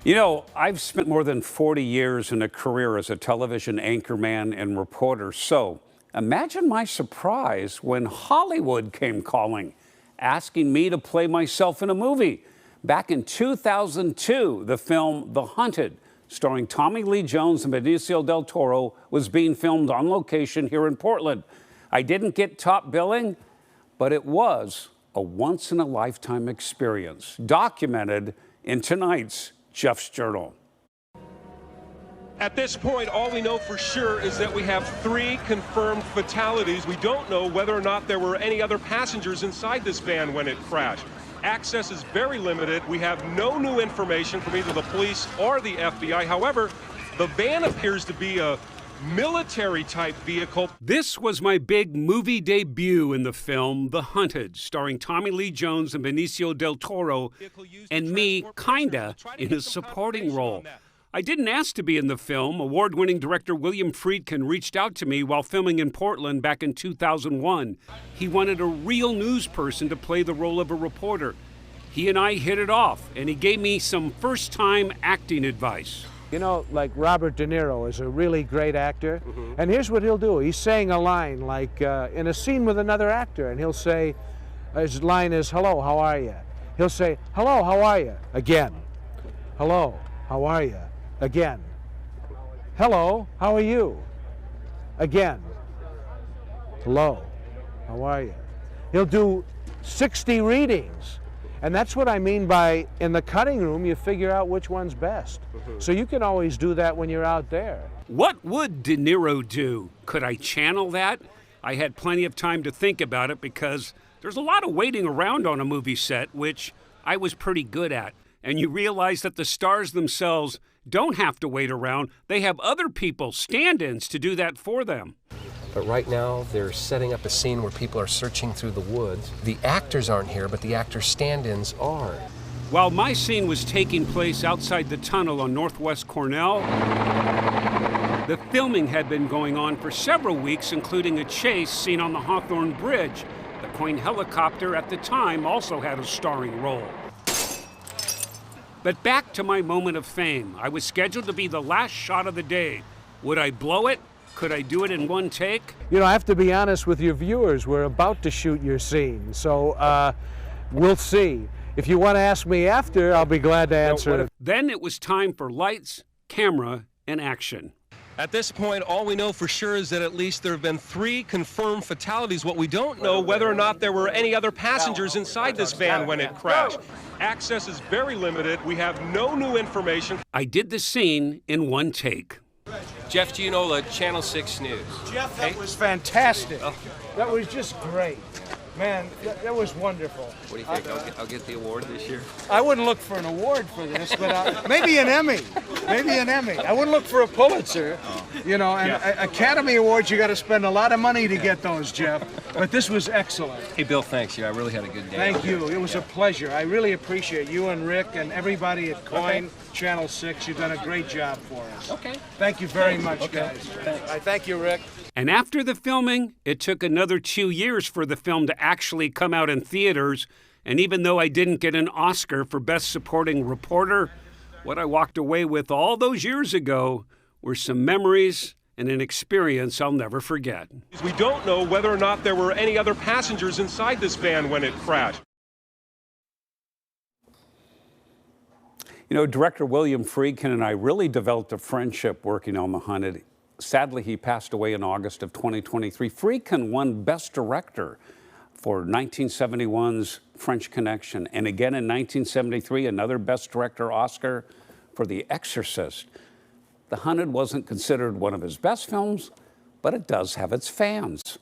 You know, I've spent more than 40 years in a career as a television anchorman and reporter. So imagine my surprise when Hollywood came calling, asking me to play myself in a movie. Back in 2002, the film The Hunted, starring Tommy Lee Jones and Benicio Del Toro, was being filmed on location here in Portland. I didn't get top billing, but it was a once-in-a-lifetime experience, documented in tonight's Jeff's Journal. At this point, all we know for sure is that we have 3 confirmed fatalities. We don't know whether or not there were any other passengers inside this van when it crashed. Access is very limited. We have no new information from either the police or the FBI. However, the van appears to be a military-type vehicle. This was my big movie debut in the film The Hunted, starring Tommy Lee Jones and Benicio Del Toro, and me, kinda, in a supporting role. I didn't ask to be in the film. Award-winning director William Friedkin reached out to me while filming in Portland back in 2001. He wanted a real news person to play the role of a reporter. He and I hit it off, and he gave me some first-time acting advice. You know, like Robert De Niro is a really great actor, and here's what he'll do. He's saying a line like in a scene with another actor, and he'll say, his line is, "Hello, how are you?" He'll say, "Hello, how are you?" Again. "Hello, how are you?" Again. "Hello, how are you?" Again. "Hello, how are you?" He'll do 60 readings. And that's what I mean by, in the cutting room, you figure out which one's best. So you can always do that when you're out there. What would De Niro do? Could I channel that? I had plenty of time to think about it because there's a lot of waiting around on a movie set, which I was pretty good at. And you realize that the stars themselves don't have to wait around. They have other people, stand-ins, to do that for them. But right now, they're setting up a scene where people are searching through the woods. The actors aren't here, but the actor stand-ins are. While my scene was taking place outside the tunnel on Northwest Cornell, the filming had been going on for several weeks, including a chase scene on the Hawthorne Bridge. The KOIN helicopter at the time also had a starring role. But back to my moment of fame. I was scheduled to be the last shot of the day. Would I blow it? Could I do it in one take? You know, I have to be honest with your viewers. We're about to shoot your scene, so we'll see. If you want to ask me after, I'll be glad to answer. Then it was time for lights, camera, and action. At this point, all we know for sure is that at least there have been 3 confirmed fatalities. What we don't know whether or not there were any other passengers inside this van when it crashed. Access is very limited. We have no new information. I did the scene in one take. Jeff Gianola, Channel 6 News. Jeff, that was fantastic. That was just great. Man, that was wonderful. What do you think? I'll get the award this year? I wouldn't look for an award for this, but maybe an Emmy. Maybe an Emmy. I wouldn't look for a Pulitzer. You know, and Academy Awards, you got to spend a lot of money to get those, Jeff. But this was excellent. Hey, Bill, thanks. Yeah, I really had a good day. Thank you. It was a pleasure. I really appreciate you and Rick and everybody at KOIN Channel 6. You've done a great job for us. Okay. Thank you very much, guys. Thanks. I thank you, Rick. And after the filming, it took another 2 years for the film to actually come out in theaters. And even though I didn't get an Oscar for Best Supporting Reporter, what I walked away with all those years ago were some memories and an experience I'll never forget. We don't know whether or not there were any other passengers inside this van when it crashed. You know, director William Friedkin and I really developed a friendship working on The Hunted. Sadly, he passed away in August of 2023. Friedkin won Best Director for 1971's French Connection, and again in 1973, another Best Director Oscar for The Exorcist. The Hunted wasn't considered one of his best films, but it does have its fans.